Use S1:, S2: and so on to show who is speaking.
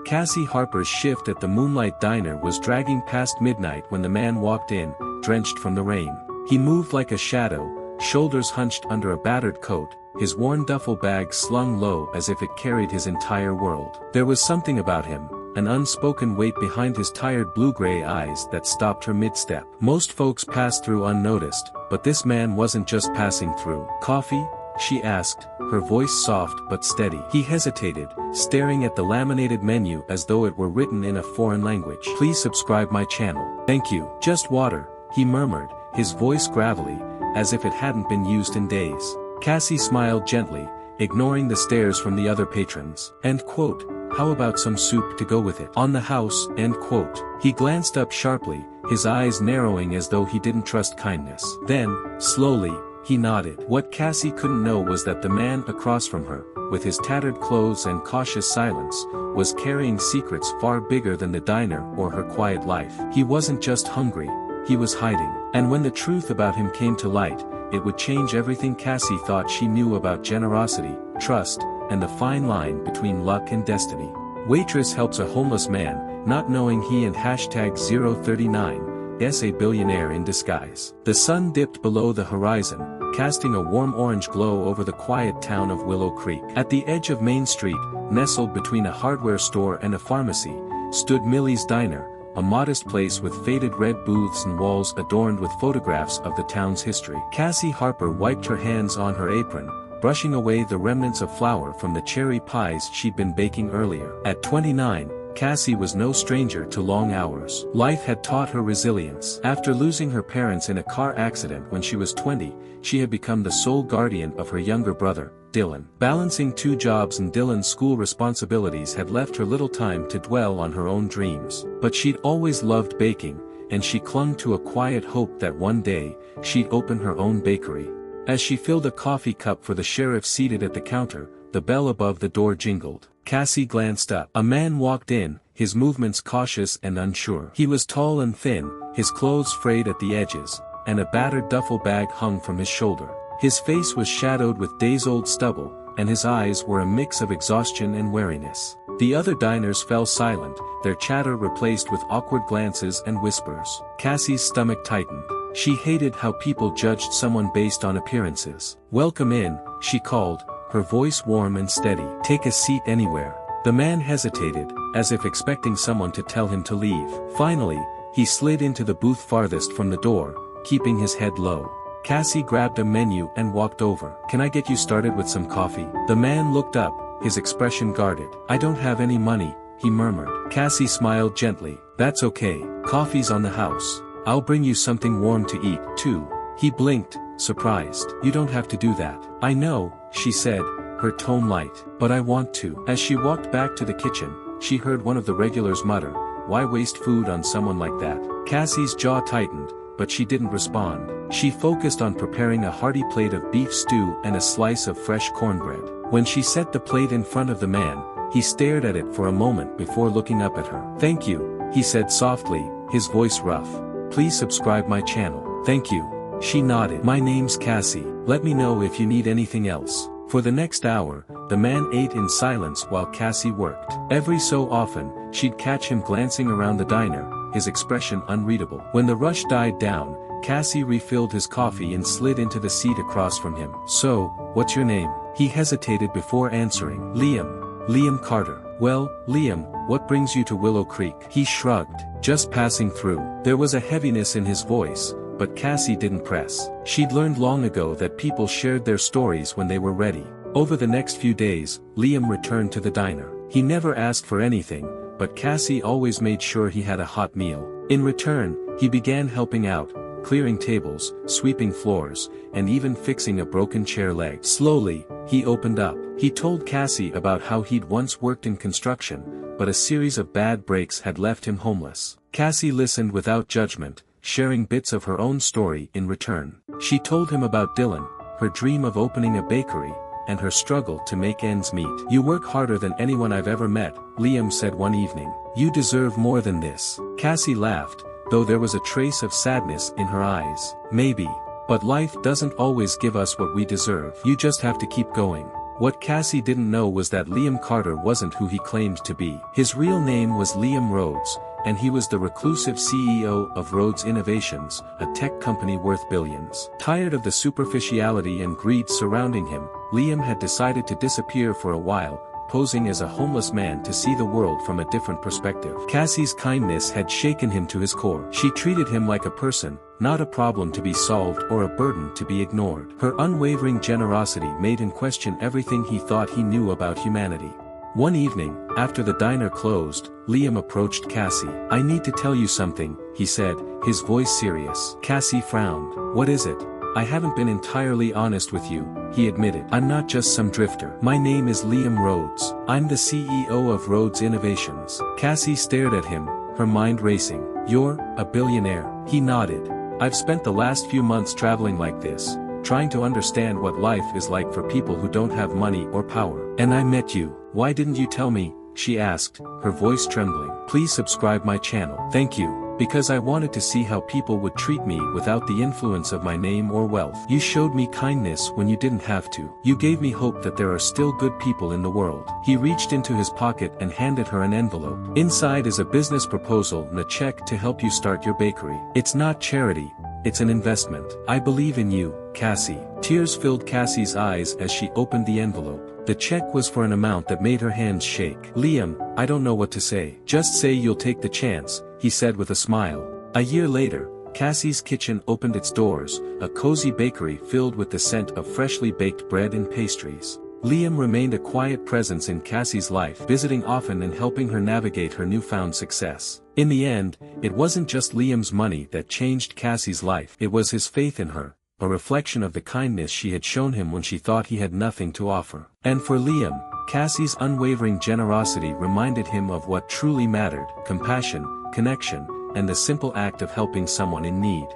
S1: Cassie Harper's shift at the Moonlight Diner was dragging past midnight when the man walked in, drenched from the rain. He moved like a shadow, shoulders hunched under a battered coat, his worn duffel bag slung low as if it carried his entire world. There was something about him, an unspoken weight behind his tired blue-gray eyes that stopped her mid-step. Most folks passed through unnoticed, but this man wasn't just passing through. "Coffee?" she asked, her voice soft but steady. He hesitated, staring at the laminated menu as though it were written in a foreign language. "Please subscribe my channel." "Thank you." "Just water," he murmured, his voice gravelly, as if it hadn't been used in days. Cassie smiled gently, ignoring the stares from the other patrons. End quote. "How about some soup to go with it?" "On the house." End quote. He glanced up sharply, his eyes narrowing as though he didn't trust kindness. Then, slowly, he nodded. What Cassie couldn't know was that the man across from her, with his tattered clothes and cautious silence, was carrying secrets far bigger than the diner or her quiet life. He wasn't just hungry, he was hiding. And when the truth about him came to light, it would change everything Cassie thought she knew about generosity, trust, and the fine line between luck and destiny. Waitress helps a homeless man, not knowing he and #039 is a billionaire in disguise. The sun dipped below the horizon, casting a warm orange glow over the quiet town of Willow Creek. At the edge of Main Street, nestled between a hardware store and a pharmacy, stood Millie's Diner, a modest place with faded red booths and walls adorned with photographs of the town's history. Cassie Harper wiped her hands on her apron, brushing away the remnants of flour from the cherry pies she'd been baking earlier. At 29, Cassie was no stranger to long hours. Life had taught her resilience. After losing her parents in a car accident when she was 20, she had become the sole guardian of her younger brother, Dylan. Balancing 2 jobs and Dylan's school responsibilities had left her little time to dwell on her own dreams. But she'd always loved baking, and she clung to a quiet hope that one day, she'd open her own bakery. As she filled a coffee cup for the sheriff seated at the counter, the bell above the door jingled. Cassie glanced up. A man walked in, his movements cautious and unsure. He was tall and thin, his clothes frayed at the edges, and a battered duffel bag hung from his shoulder. His face was shadowed with days-old stubble, and his eyes were a mix of exhaustion and weariness. The other diners fell silent, their chatter replaced with awkward glances and whispers. Cassie's stomach tightened. She hated how people judged someone based on appearances. "Welcome in," she called, her voice warm and steady. "Take a seat anywhere." The man hesitated, as if expecting someone to tell him to leave. Finally, he slid into the booth farthest from the door, keeping his head low. Cassie grabbed a menu and walked over. "Can I get you started with some coffee?" The man looked up, his expression guarded. "I don't have any money," he murmured. Cassie smiled gently. "That's okay, coffee's on the house. I'll bring you something warm to eat, too." He blinked, surprised. "You don't have to do that." "I know," she said, her tone light. "But I want to." As she walked back to the kitchen, she heard one of the regulars mutter, "Why waste food on someone like that?" Cassie's jaw tightened, but she didn't respond. She focused on preparing a hearty plate of beef stew and a slice of fresh cornbread. When she set the plate in front of the man, he stared at it for a moment before looking up at her. "Thank you," he said softly, his voice rough. "Please subscribe my channel." "Thank you." She nodded. "My name's Cassie. Let me know if you need anything else." For the next hour, the man ate in silence while Cassie worked. Every so often, she'd catch him glancing around the diner, his expression unreadable. When the rush died down, Cassie refilled his coffee and slid into the seat across from him. "So, what's your name?" He hesitated before answering. "Liam. Liam Carter." "Well, Liam, what brings you to Willow Creek?" He shrugged. "Just passing through." There was a heaviness in his voice, but Cassie didn't press. She'd learned long ago that people shared their stories when they were ready. Over the next few days, Liam returned to the diner. He never asked for anything, but Cassie always made sure he had a hot meal. In return, he began helping out, clearing tables, sweeping floors, and even fixing a broken chair leg. Slowly, he opened up. He told Cassie about how he'd once worked in construction, but a series of bad breaks had left him homeless. Cassie listened without judgment, sharing bits of her own story in return. She told him about Dylan, her dream of opening a bakery, and her struggle to make ends meet. "You work harder than anyone I've ever met," Liam said one evening. "You deserve more than this." Cassie laughed, though there was a trace of sadness in her eyes. "Maybe. But life doesn't always give us what we deserve. You just have to keep going." What Cassie didn't know was that Liam Carter wasn't who he claimed to be. His real name was Liam Rhodes, and he was the reclusive CEO of Rhodes Innovations, a tech company worth billions. Tired of the superficiality and greed surrounding him, Liam had decided to disappear for a while, posing as a homeless man to see the world from a different perspective. Cassie's kindness had shaken him to his core. She treated him like a person, not a problem to be solved or a burden to be ignored. Her unwavering generosity made him question everything he thought he knew about humanity. One evening, after the diner closed, Liam approached Cassie. "I need to tell you something," he said, his voice serious. Cassie frowned. "What is it?" "I haven't been entirely honest with you," he admitted. "I'm not just some drifter. My name is Liam Rhodes. I'm the CEO of Rhodes Innovations." Cassie stared at him, her mind racing. "You're a billionaire." He nodded. "I've spent the last few months traveling like this, trying to understand what life is like for people who don't have money or power. And I met you. Why didn't you tell me?" she asked, her voice trembling. "Please subscribe my channel." "Thank you. Because I wanted to see how people would treat me without the influence of my name or wealth. You showed me kindness when you didn't have to. You gave me hope that there are still good people in the world." He reached into his pocket and handed her an envelope. "Inside is a business proposal and a check to help you start your bakery. It's not charity, it's an investment. I believe in you, Cassie." Tears filled Cassie's eyes as she opened the envelope. The check was for an amount that made her hands shake. "Liam, I don't know what to say." "Just say you'll take the chance," he said with a smile. A year later, Cassie's kitchen opened its doors, a cozy bakery filled with the scent of freshly baked bread and pastries. Liam remained a quiet presence in Cassie's life, visiting often and helping her navigate her newfound success. In the end, it wasn't just Liam's money that changed Cassie's life, it was his faith in her, a reflection of the kindness she had shown him when she thought he had nothing to offer. And for Liam, Cassie's unwavering generosity reminded him of what truly mattered: compassion, connection, and the simple act of helping someone in need.